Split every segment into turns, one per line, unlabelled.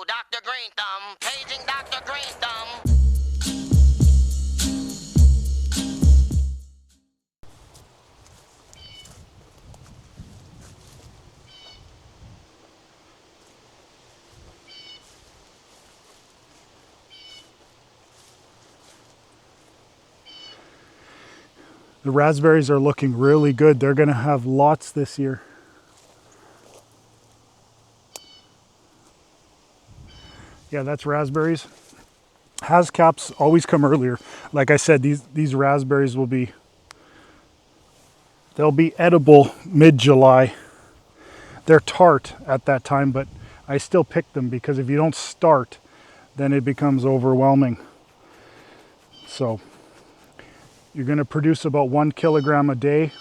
Hello, Dr. Green Thumb. Paging Dr. Green Thumb.
The raspberries are looking really good. They're going to have lots this year. Yeah, that's raspberries. Haskaps always come earlier. Like I said, these raspberries they'll be edible mid-July. They're tart at that time, but I still pick them because if you don't start, then it becomes overwhelming. So you're going to produce about 1 kilogram a day,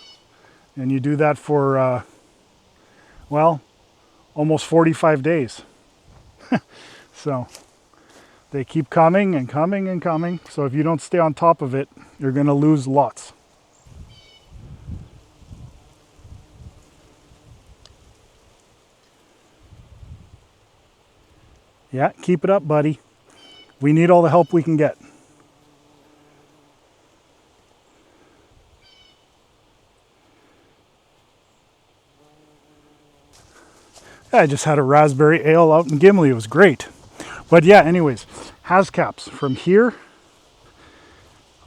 and you do that for, well, almost 45 days. So they keep coming and coming and coming. So if you don't stay on top of it, you're going to lose lots. Yeah, keep it up, buddy. We need all the help we can get. I just had a raspberry ale out in Gimli. It was great. But yeah, anyways, haskaps from here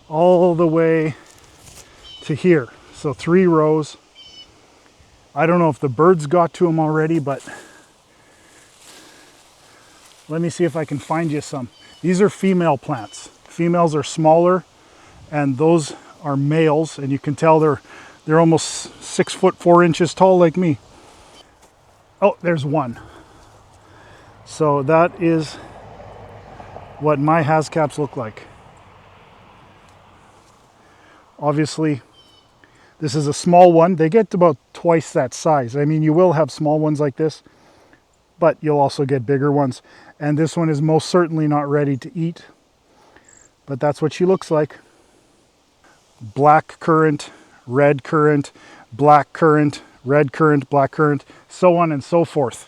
all the way to here. So 3 rows. I don't know if the birds got to them already, but let me see if I can find you some. These are female plants. Females are smaller, and those are males, and you can tell they're almost 6 foot 4 inches tall like me. Oh, there's one. So that is what my haskaps look like. Obviously, this is a small one. They get about twice that size. I mean, you will have small ones like this, but you'll also get bigger ones. And this one is most certainly not ready to eat, but that's what she looks like. Blackcurrant, red currant, blackcurrant, red currant, blackcurrant, so on and so forth.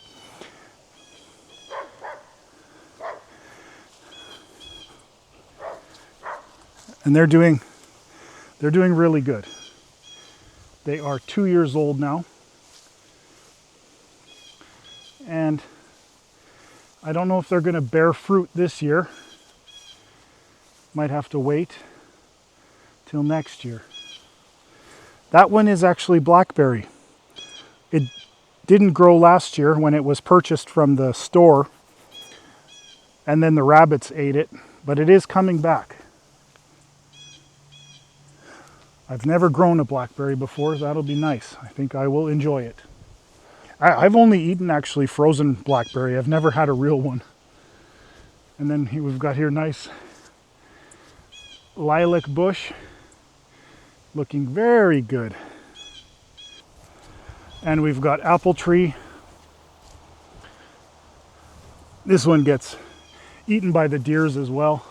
And they're doing really good. They are 2 years old now. And I don't know if they're going to bear fruit this year. Might have to wait till next year. That one is actually blackberry. It didn't grow last year when it was purchased from the store, and then the rabbits ate it, but it is coming back. I've never grown a blackberry before. That'll be nice. I think I will enjoy it. I've only eaten actually frozen blackberry. I've never had a real one. And then we've got here nice lilac bush, looking very good. And we've got apple tree. This one gets eaten by the deers as well.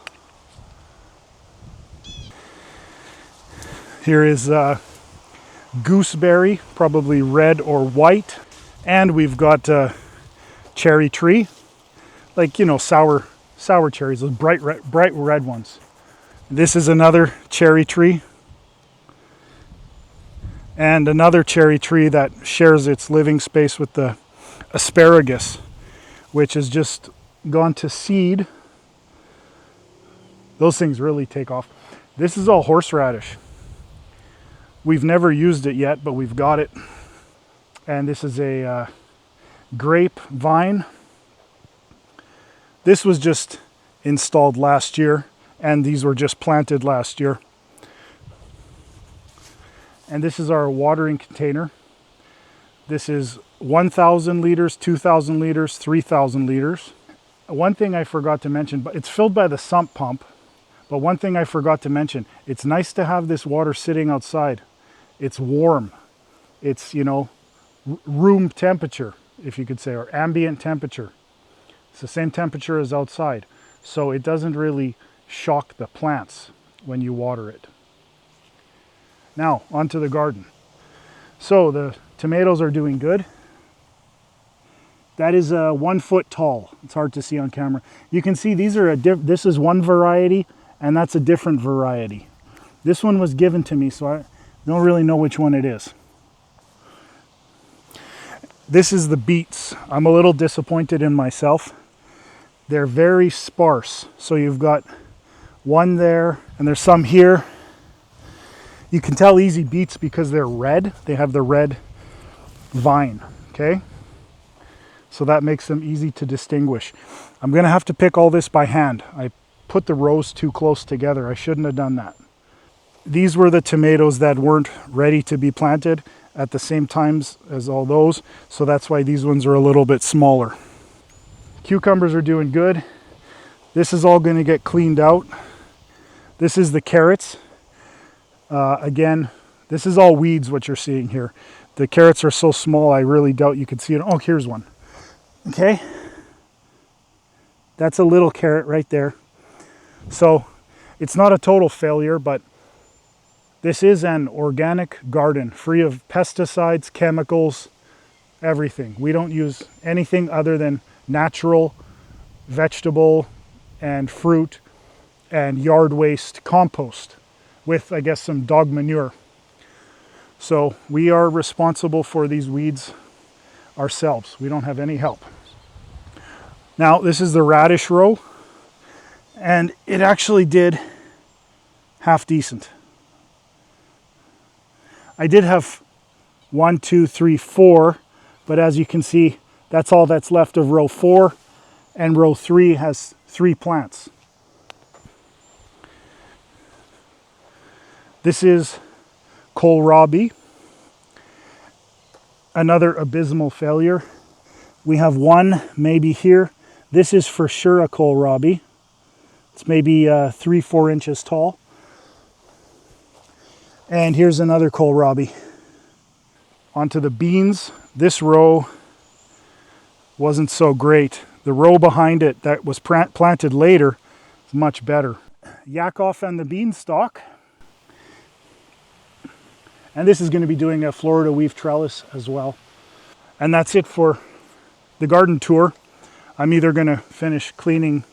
Here is gooseberry, probably red or white. And we've got cherry tree, like, you know, sour cherries, those bright red ones. This is another cherry tree. And another cherry tree that shares its living space with the asparagus, which has just gone to seed. Those things really take off. This is all horseradish. We've never used it yet, but we've got it. And this is a grape vine. This was just installed last year, and these were just planted last year. And this is our watering container. This is 1,000 liters, 2,000 liters, 3,000 liters. One thing I forgot to mention, but it's filled by the sump pump. But one thing I forgot to mention, it's nice to have this water sitting outside. It's warm. It's, you know, room temperature, if you could say, or ambient temperature. It's the same temperature as outside. So it doesn't really shock the plants when you water it. Now, onto the garden. So the tomatoes are doing good. That is 1 foot tall. It's hard to see on camera. You can see these are this is one variety, and that's a different variety. This one was given to me, so I don't really know which one it is. This is the beets. I'm a little disappointed in myself. They're very sparse. So you've got one there, and there's some here. You can tell easy beets because they're red. They have the red vine, okay? So that makes them easy to distinguish. I'm gonna have to pick all this by hand. I put the rows too close together. I shouldn't have done that. These were the tomatoes that weren't ready to be planted at the same times as all those. So that's why these ones are a little bit smaller. Cucumbers are doing good. This is all gonna get cleaned out. This is the carrots. Again, this is all weeds, what you're seeing here. The carrots are so small, I really doubt you could see it. Oh, here's one. Okay. That's a little carrot right there. So it's not a total failure, but this is an organic garden, free of pesticides, chemicals, everything. We don't use anything other than natural vegetable and fruit and yard waste compost with, I guess, some dog manure. So we are responsible for these weeds ourselves. We don't have any help. Now, this is the radish row, and it actually did half decent. I did have 1, 2, 3, 4, but as you can see, that's all that's left of row 4, and row 3 has 3 plants. This is kohlrabi, another abysmal failure. We have one maybe here. This is for sure a kohlrabi. It's maybe 3-4 inches tall. And here's another kohlrabi. Onto the beans. This row wasn't so great. The row behind it that was planted later is much better. Yakov and the beanstalk. And this is going to be doing a Florida weave trellis as well. And that's it for the garden tour. I'm either going to finish cleaning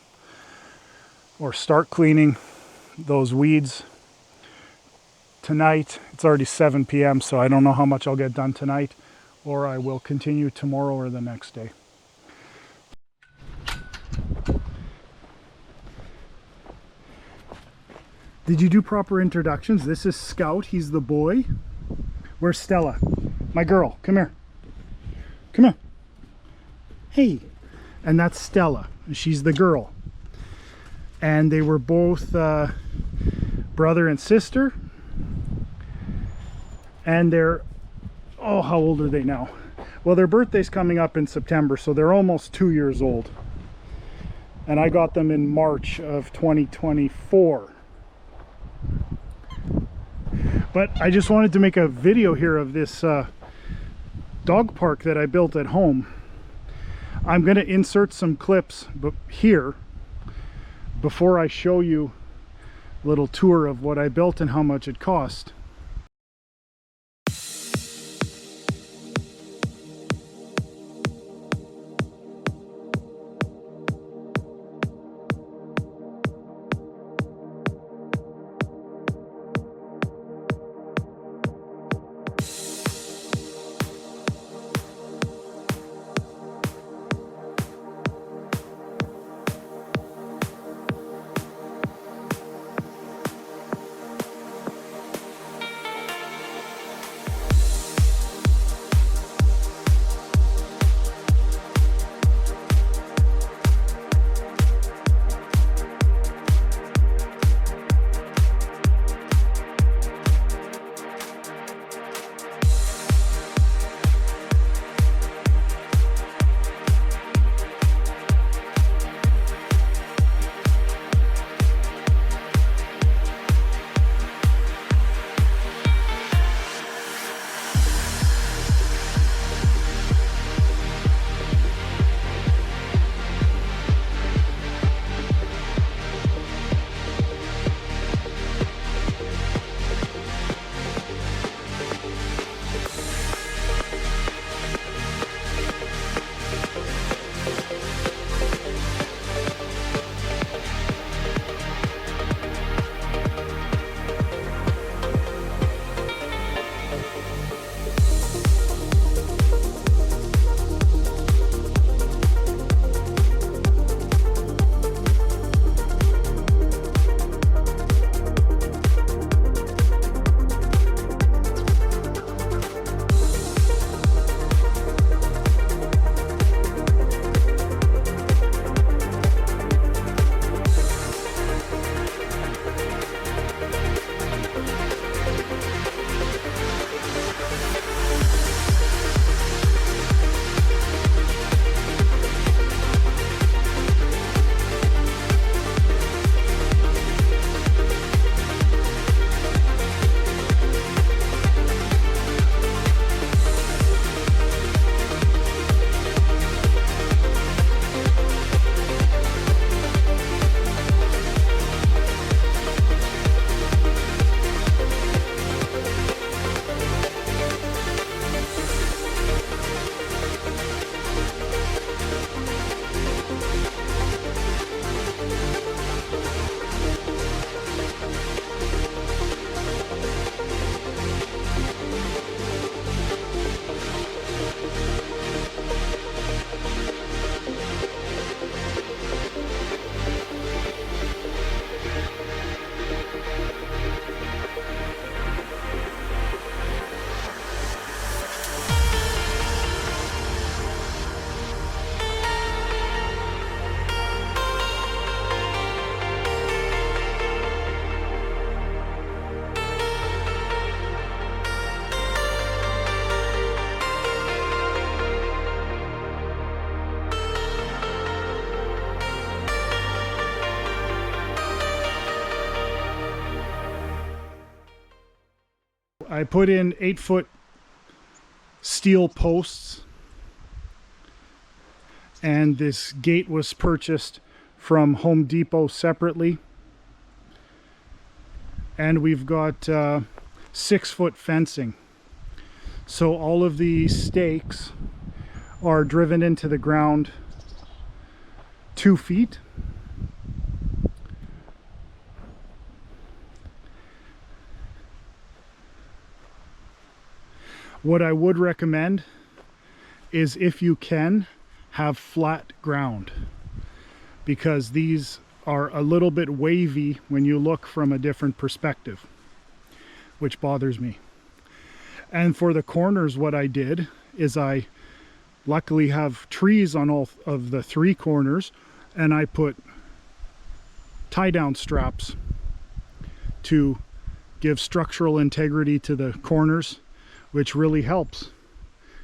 or start cleaning those weeds tonight. It's already 7 p.m., so I don't know how much I'll get done tonight, or I will continue tomorrow or the next day. Did you do proper introductions? This is Scout. He's the boy. Where's Stella? My girl. Come here. Come here. Hey. And that's Stella. She's the girl. And they were both brother and sister. And they're, oh, how old are they now? Well, their birthday's coming up in September, so they're almost 2 years old. And I got them in March of 2024. But I just wanted to make a video here of this dog park that I built at home. I'm going to insert some clips here before I show you a little tour of what I built and how much it cost. I put in 8-foot steel posts, and this gate was purchased from Home Depot separately. And we've got 6-foot fencing. So all of the stakes are driven into the ground 2 feet. What I would recommend is, if you can, have flat ground, because these are a little bit wavy when you look from a different perspective, which bothers me. And for the corners, what I did is I luckily have trees on all of the 3 corners, and I put tie-down straps to give structural integrity to the corners, which really helps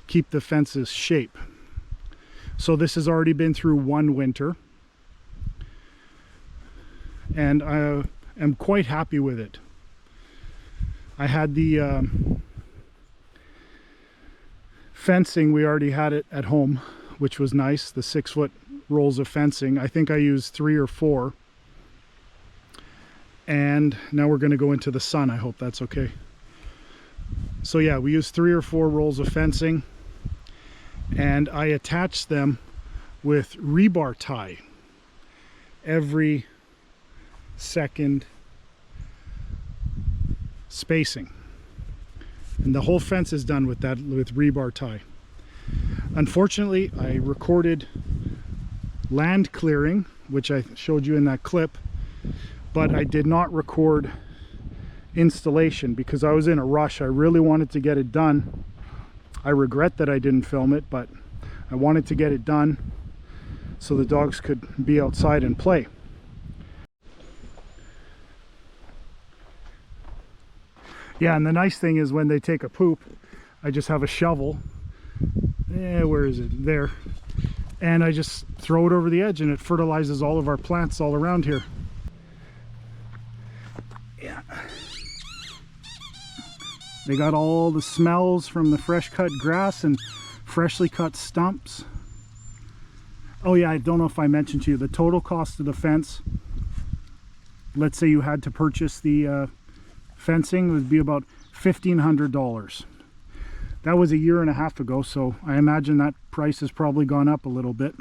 keep the fence's shape. So this has already been through 1 winter, and I am quite happy with it. I had the fencing, we already had it at home, which was nice, the 6-foot rolls of fencing. I think I used 3 or 4. And now we're going to go into the sun. I hope that's okay. So yeah, we used 3 or 4 rolls of fencing, and I attached them with rebar tie every second spacing, and the whole fence is done with that, with rebar tie. Unfortunately, I recorded land clearing, which I showed you in that clip, but I did not record installation because I was in a rush. I really wanted to get it done. I regret that I didn't film it, but I wanted to get it done so the dogs could be outside and play. Yeah, and the nice thing is when they take a poop, I just have a shovel. Where is it? There. And I just throw it over the edge, and it fertilizes all of our plants all around here. Yeah. They got all the smells from the fresh cut grass and freshly cut stumps. Oh yeah, I don't know if I mentioned to you, the total cost of the fence, let's say you had to purchase the fencing, would be about $1,500. That was a year and a half ago, so I imagine that price has probably gone up a little bit.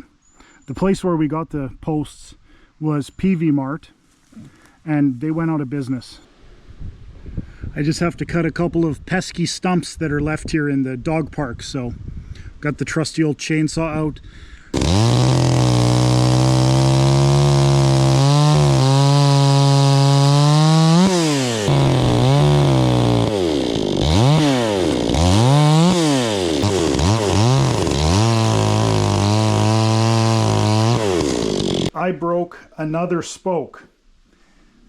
The place where we got the posts was PV Mart, and they went out of business. I just have to cut a couple of pesky stumps that are left here in the dog park, so got the trusty old chainsaw out. I broke another spoke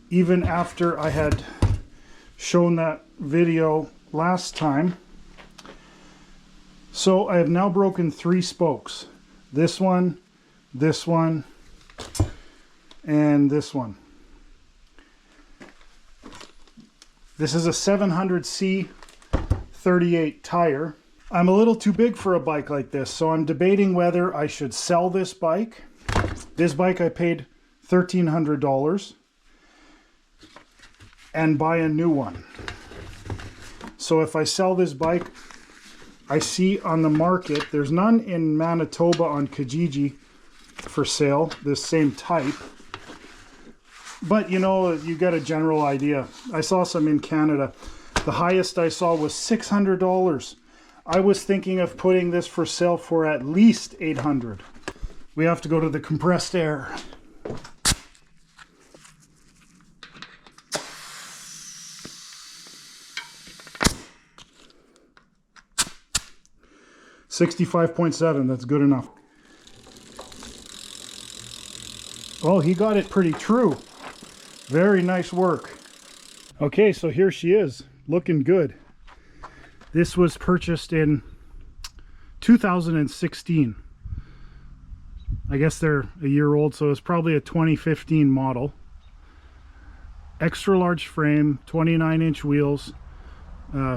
even after I had shown that video last time. So I have now broken 3 spokes. This one, and this one. This is a 700C 38 tire. I'm a little too big for a bike like this, so I'm debating whether I should sell this bike. This bike I paid $1,300 and buy a new one. So if I sell this bike, I see on the market, there's none in Manitoba on Kijiji for sale, this same type. But you know, you get a general idea. I saw some in Canada. The highest I saw was $600. I was thinking of putting this for sale for at least $800. We have to go to the compressed air. $65.7, that's good enough. Oh, he got it pretty true. Very nice work. Okay, so here she is, looking good. This was purchased in 2016. I guess they're a year old, so it's probably a 2015 model. Extra large frame, 29-inch wheels,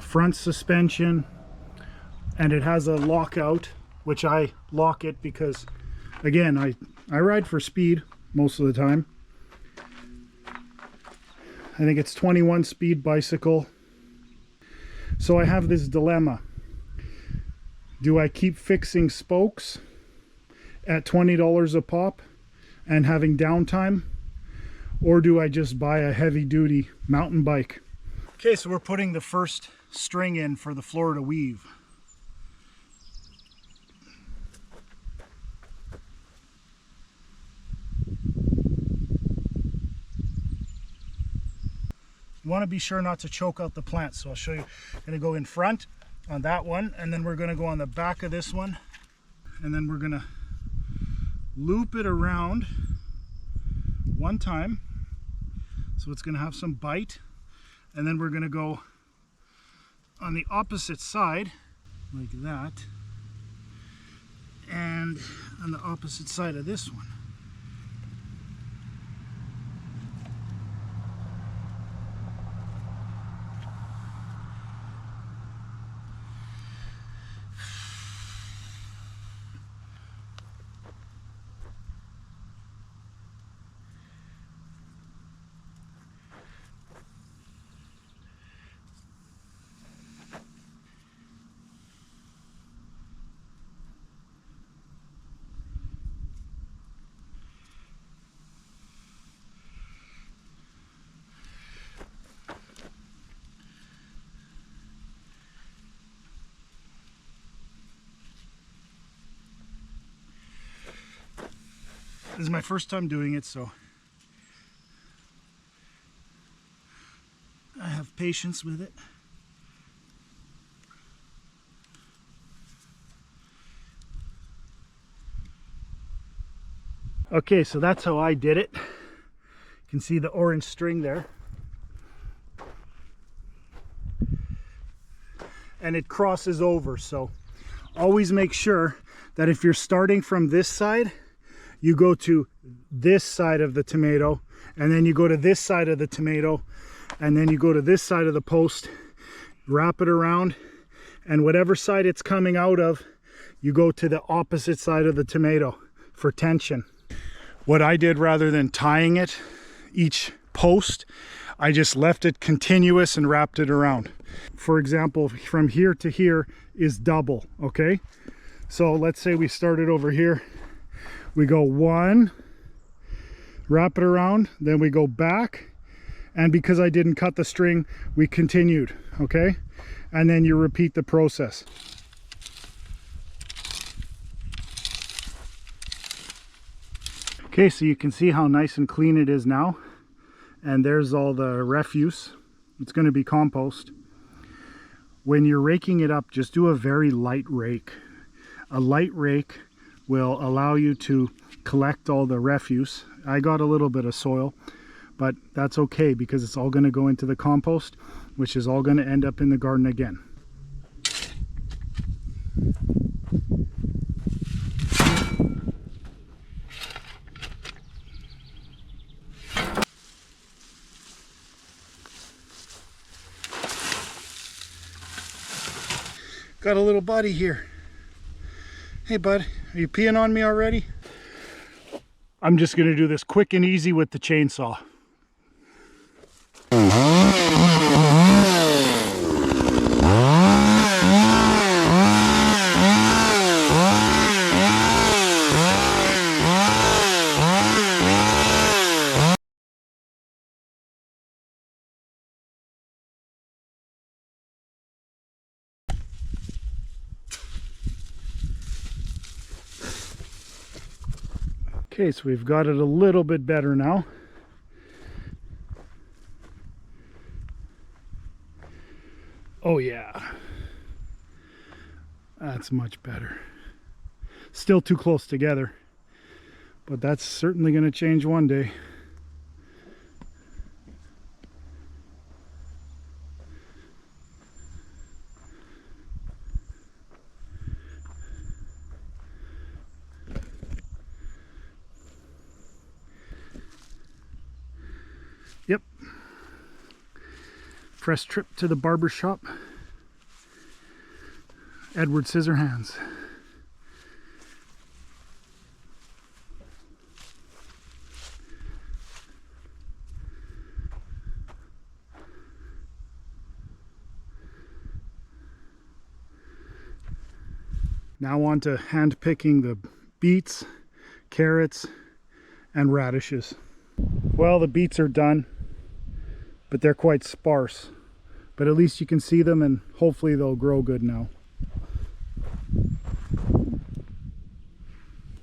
front suspension, and it has a lockout, which I lock it because, again, I ride for speed most of the time. I think it's 21 speed bicycle. So I have this dilemma. Do I keep fixing spokes at $20 a pop and having downtime, or do I just buy a heavy duty mountain bike? Okay, so we're putting the first string in for the Florida weave. You want to be sure not to choke out the plant, so I'll show you. I'm going to go in front on that one, and then we're going to go on the back of this one, and then we're going to loop it around one time, so it's going to have some bite, and then we're going to go on the opposite side like that, and on the opposite side of this one. This is my first time doing it, so I have patience with it. Okay, so that's how I did it. You can see the orange string there. And it crosses over, so always make sure that if you're starting from this side, you go to this side of the tomato, and then you go to this side of the tomato, and then you go to this side of the post, wrap it around, and whatever side it's coming out of, you go to the opposite side of the tomato for tension. What I did, rather than tying it, each post, I just left it continuous and wrapped it around. For example, from here to here is double, okay? So let's say we started over here. We go one, wrap it around, then we go back, and because I didn't cut the string, we continued, okay? And then you repeat the process. Okay, so you can see how nice and clean it is now, and there's all the refuse. It's going to be compost. When you're raking it up, just do a very light rake. A light rake will allow you to collect all the refuse. I got a little bit of soil, but that's okay because it's all going to go into the compost, which is all going to end up in the garden again. Got a little buddy here. Hey bud, are you peeing on me already? I'm just gonna do this quick and easy with the chainsaw. Okay, so we've got it a little bit better now. Oh yeah, that's much better. Still too close together, but that's certainly going to change one day. Yep. Fresh trip to the barber shop. Edward Scissorhands. Now on to hand picking the beets, carrots, and radishes. Well, the beets are done, but they're quite sparse. But at least you can see them, and hopefully they'll grow good now.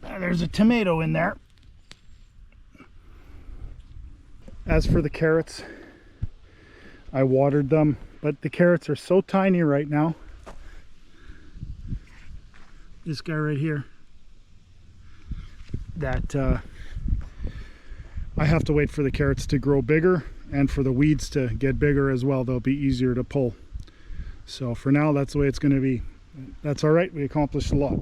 There's a tomato in there. As for the carrots, I watered them, but the carrots are so tiny right now. This guy right here, that I have to wait for the carrots to grow bigger and for the weeds to get bigger as well. They'll be easier to pull. So for now, that's the way it's going to be. That's all right. We accomplished a lot.